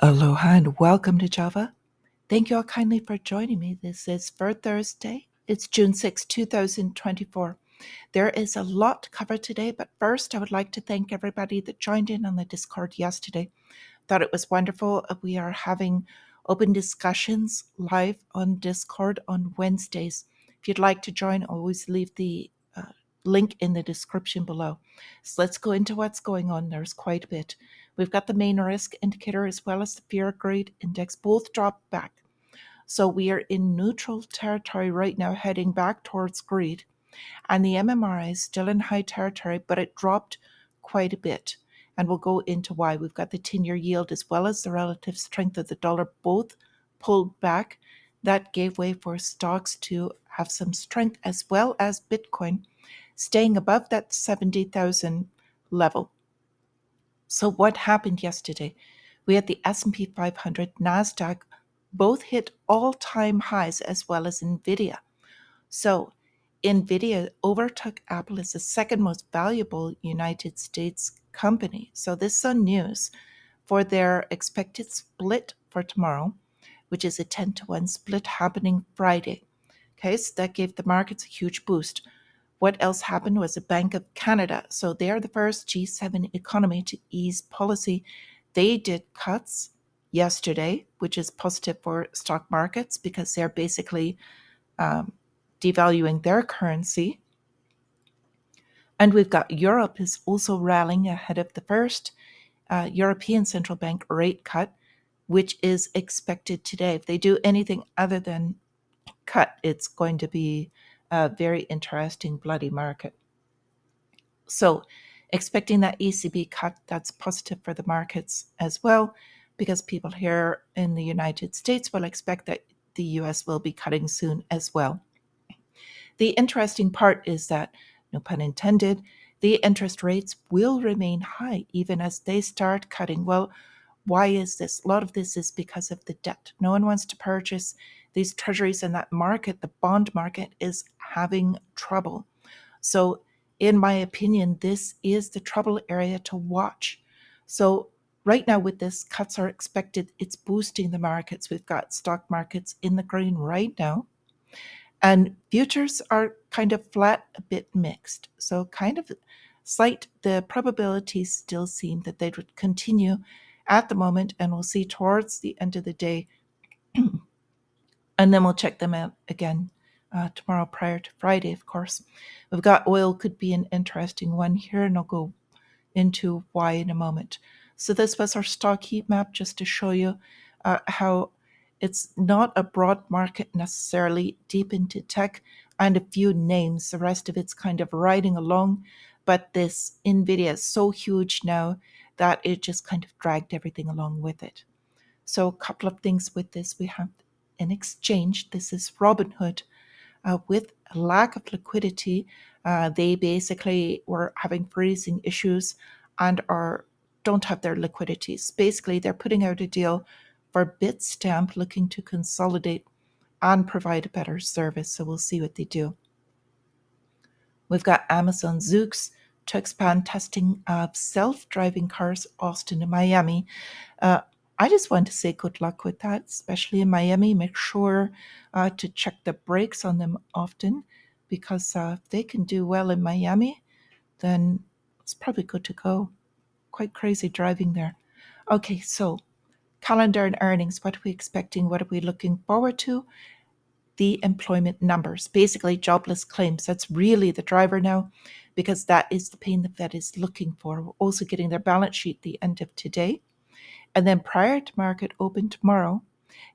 Aloha and welcome to Java. Thank you all kindly for joining me. This is for Thursday. It's June 6, 2024. There is a lot to cover today, but first I would like to thank everybody that joined in on the Discord yesterday. Thought it was wonderful. We are having open discussions live on Discord on Wednesdays. If you'd like to join, always leave the link in the description below. So let's go into what's going on. There's quite a bit. We've got the main risk indicator as well as the fear grade index both dropped back. So we are in neutral territory right now, heading back towards greed. And the MMRI is still in high territory, but it dropped quite a bit. And we'll go into why. We've got the 10-year yield as well as the relative strength of the dollar both pulled back. That gave way for stocks to have some strength, as well as Bitcoin staying above that 70,000 level. So what happened yesterday? We had the S&P 500, NASDAQ, both hit all-time highs, as well as nVIDIA. So nVIDIA overtook Apple as the second most valuable United States company. So this is on news for their expected split for tomorrow, which is a 10-to-1 split happening Friday. Okay, so that gave the markets a huge boost. What else happened was the Bank of Canada. So they are the first G7 economy to ease policy. They did cuts yesterday, which is positive for stock markets because they're basically devaluing their currency. And we've got Europe is also rallying ahead of the first European Central Bank rate cut, which is expected today. If they do anything other than cut, it's going to be a very interesting bloody market. So expecting that ECB cut, that's positive for the markets as well, because people here in the United States will expect that the US will be cutting soon as well. The interesting part is that, no pun intended, the interest rates will remain high even as they start cutting. Well, why is this? A lot of this is because of the debt. No one wants to purchase these treasuries, and that market, the bond market, is having trouble. So, in my opinion, this is the trouble area to watch. So, right now, with this, cuts are expected. It's boosting the markets. We've got stock markets in the green right now. And futures are kind of flat, a bit mixed. So, kind of slight, the probabilities still seem that they would continue at the moment, and we'll see towards the end of the day. And then we'll check them out again tomorrow prior to Friday, of course. We've got oil, could be an interesting one here, and I'll go into why in a moment. So this was our stock heat map, just to show you how it's not a broad market necessarily, deep into tech and a few names. The rest of it's kind of riding along, but this nVIDIA is so huge now that it just kind of dragged everything along with it. So a couple of things with this. We have an exchange. This is Robinhood. With a lack of liquidity, they basically were having freezing issues and don't have their liquidities. Basically, they're putting out a deal for Bitstamp, looking to consolidate and provide a better service. So we'll see what they do. We've got Amazon Zoox to expand testing of self-driving cars, Austin and Miami. I just want to say good luck with that, especially in Miami. Make sure to check the brakes on them often, because if they can do well in Miami, then it's probably good to go. Quite crazy driving there. Okay, so calendar and earnings. What are we expecting? What are we looking forward to? The employment numbers, basically jobless claims. That's really the driver now, because that is the pain the Fed is looking for. We're also getting their balance sheet at the end of today. And then prior to market open tomorrow,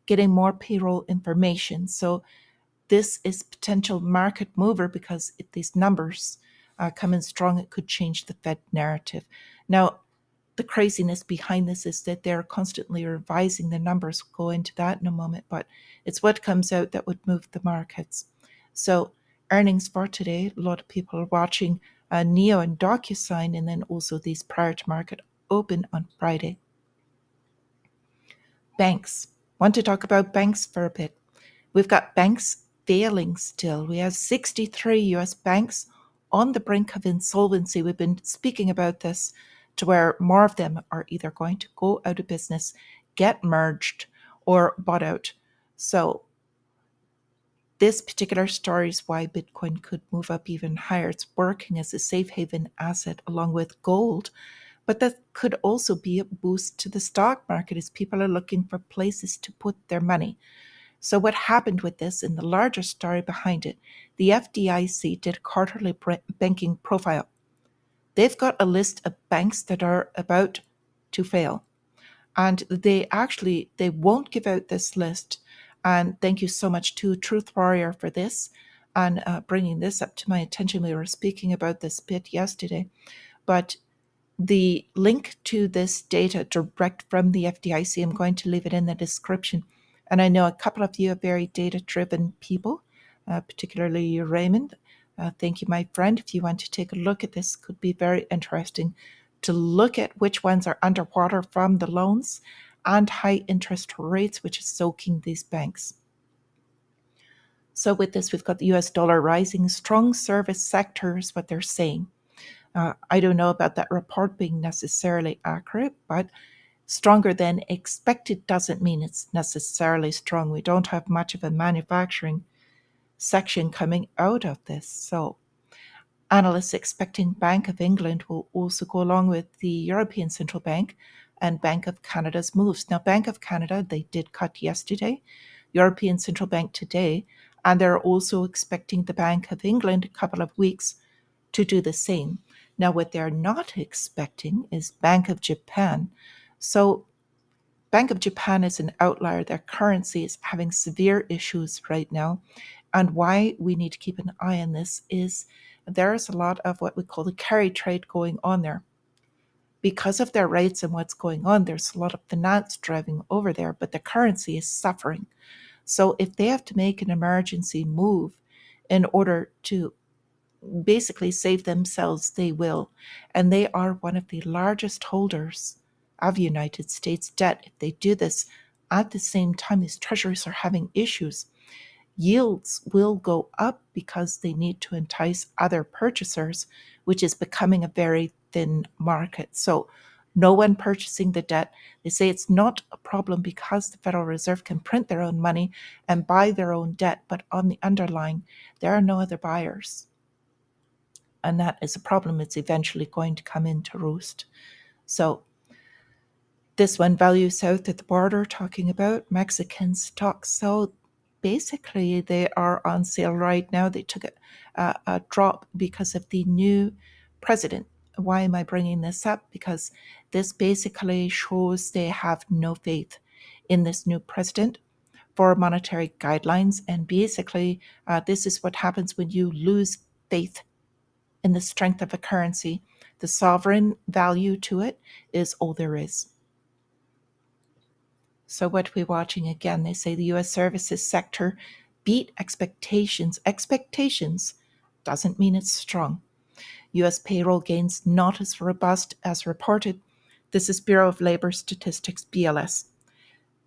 getting more payroll information. So this is potential market mover, because if these numbers come in strong, it could change the Fed narrative. Now, the craziness behind this is that they're constantly revising the numbers. We'll go into that in a moment, but it's what comes out that would move the markets. So earnings for today, a lot of people are watching NEO and DocuSign, and then also these prior to market open on Friday. Banks. Want to talk about banks for a bit. We've got banks failing still. We have 63 US banks on the brink of insolvency. We've been speaking about this, to where more of them are either going to go out of business, get merged or bought out. So this particular story is why Bitcoin could move up even higher. It's working as a safe haven asset along with gold, but that could also be a boost to the stock market as people are looking for places to put their money. So what happened with this, and the larger story behind it, the FDIC did a quarterly banking profile. They've got a list of banks that are about to fail, and they won't give out this list. And thank you so much to Truth Warrior for this and bringing this up to my attention. We were speaking about this bit yesterday, but the link to this data direct from the FDIC, I'm going to leave it in the description. And I know a couple of you are very data-driven people, particularly Raymond. Thank you, my friend. If you want to take a look at this, could be very interesting to look at which ones are underwater from the loans and high interest rates, which is soaking these banks. So with this, we've got the US dollar rising, strong service sector is what they're saying. I don't know about that report being necessarily accurate, but stronger than expected doesn't mean it's necessarily strong. We don't have much of a manufacturing section coming out of this. So analysts expecting Bank of England will also go along with the European Central Bank and Bank of Canada's moves. Now, Bank of Canada, they did cut yesterday, European Central Bank today, and they're also expecting the Bank of England a couple of weeks to do the same. Now, what they're not expecting is Bank of Japan. So Bank of Japan is an outlier. Their currency is having severe issues right now. And why we need to keep an eye on this is there's a lot of what we call the carry trade going on there. Because of their rates and what's going on, there's a lot of finance driving over there, but the currency is suffering. So if they have to make an emergency move in order to basically save themselves, they will. And they are one of the largest holders of United States debt. If they do this at the same time, these treasuries are having issues. Yields will go up because they need to entice other purchasers, which is becoming a very thin market. So no one purchasing the debt. They say it's not a problem because the Federal Reserve can print their own money and buy their own debt, but on the underlying, there are no other buyers. And that is a problem. It's eventually going to come into roost. So this one, value south at the border, talking about Mexican stocks. So basically they are on sale right now. They took a drop because of the new president. Why am I bringing this up? Because this basically shows they have no faith in this new president for monetary guidelines. And basically, this is what happens when you lose faith in the strength of a currency. The sovereign value to it is all there is. So what we're watching again, they say the US services sector beat expectations. Expectations doesn't mean it's strong. US payroll gains not as robust as reported. This is Bureau of Labor Statistics, BLS.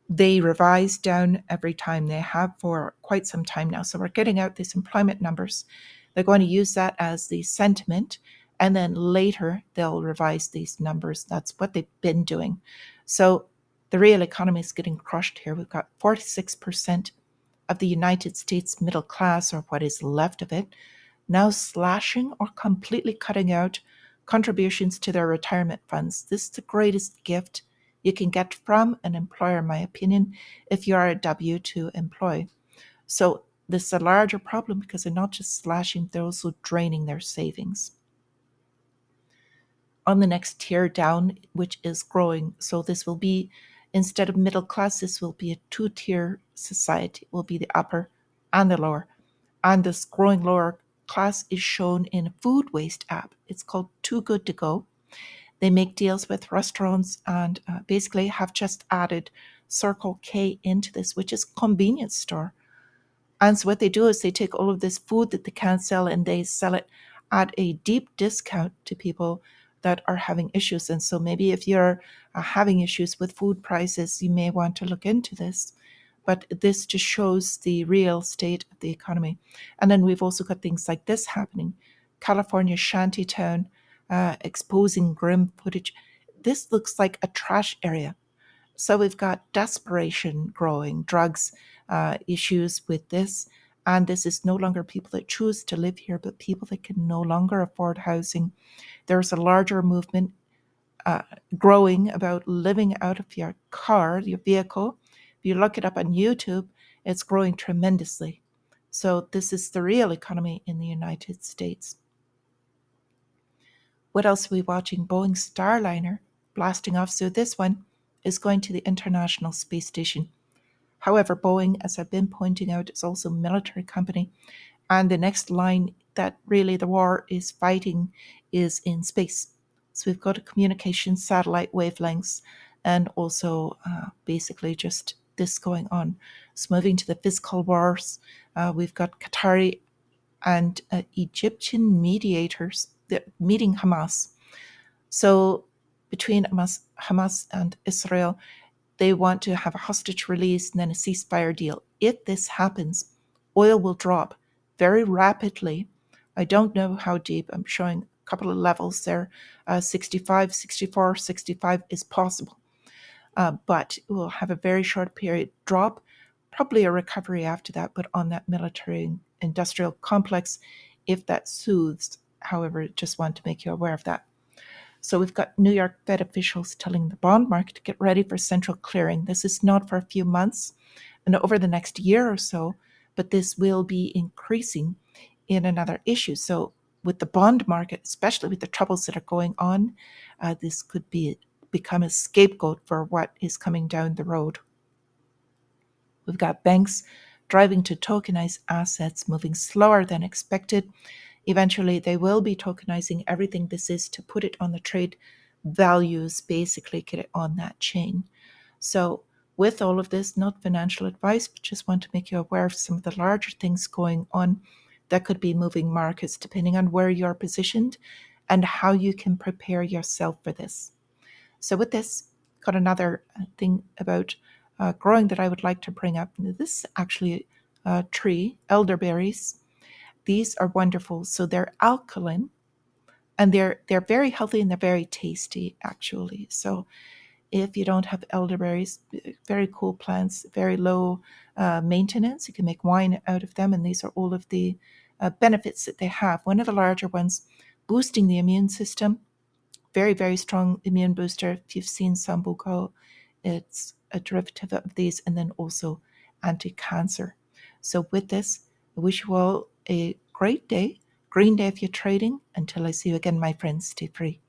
They revise down every time. They have for quite some time now. So we're getting out these employment numbers. They're going to use that as the sentiment, and then later they'll revise these numbers. That's what they've been doing. So the real economy is getting crushed here. We've got 46% of the United States middle class, or what is left of it, now slashing or completely cutting out contributions to their retirement funds. This is the greatest gift you can get from an employer, in my opinion, if you are a W-2 employee. So this is a larger problem because they're not just slashing, they're also draining their savings. On the next tier down, which is growing, so this will be, instead of middle class, this will be a two-tier society. It will be the upper and the lower. And this growing lower class is shown in a food waste app. It's called Too Good To Go. They make deals with restaurants and basically have just added Circle K into this, which is a convenience store. And so what they do is they take all of this food that they can't sell and they sell it at a deep discount to people that are having issues. And so maybe if you're having issues with food prices, you may want to look into this. But this just shows the real state of the economy. And then we've also got things like this happening. California shantytown exposing grim footage. This looks like a trash area. So we've got desperation growing, drugs issues with this. And this is no longer people that choose to live here, but people that can no longer afford housing. There's a larger movement uh, growing about living out of your car, your vehicle. If you look it up on YouTube, it's growing tremendously. So this is the real economy in the United States. What else are we watching? Boeing Starliner blasting off. So this one is going to the International Space Station. However, Boeing, as I've been pointing out, is also a military company. And the next line that really the war is fighting is in space. So we've got a communication satellite wavelengths and also basically just this going on. So moving to the physical wars, we've got Qatari and Egyptian mediators meeting Hamas. So between Hamas and Israel, they want to have a hostage release and then a ceasefire deal. If this happens, oil will drop very rapidly. I don't know how deep. I'm showing a couple of levels there. 65, 64, 65 is possible. But it will have a very short period drop, probably a recovery after that, but on that military industrial complex, if that soothes. However, just want to make you aware of that. So we've got New York Fed officials telling the bond market to get ready for central clearing. This is not for a few months and over the next year or so, but this will be increasing in another issue. So with the bond market, especially with the troubles that are going on, this could become a scapegoat for what is coming down the road. We've got banks driving to tokenize assets, moving slower than expected. Eventually, they will be tokenizing everything this is to put it on the trade values, basically get it on that chain. So, with all of this, not financial advice, but just want to make you aware of some of the larger things going on that could be moving markets depending on where you're positioned and how you can prepare yourself for this. So, with this, got another thing about growing that I would like to bring up. This is actually a tree, elderberries. These are wonderful. So they're alkaline and they're very healthy and they're very tasty actually. So if you don't have elderberries, very cool plants, very low maintenance. You can make wine out of them, and these are all of the benefits that they have. One of the larger ones, boosting the immune system, very, very strong immune booster. If you've seen Sambuco, it's a derivative of these, and then also anti-cancer. So with this, I wish you all a great day, green day if you're trading. Until I see you again, my friends, stay free.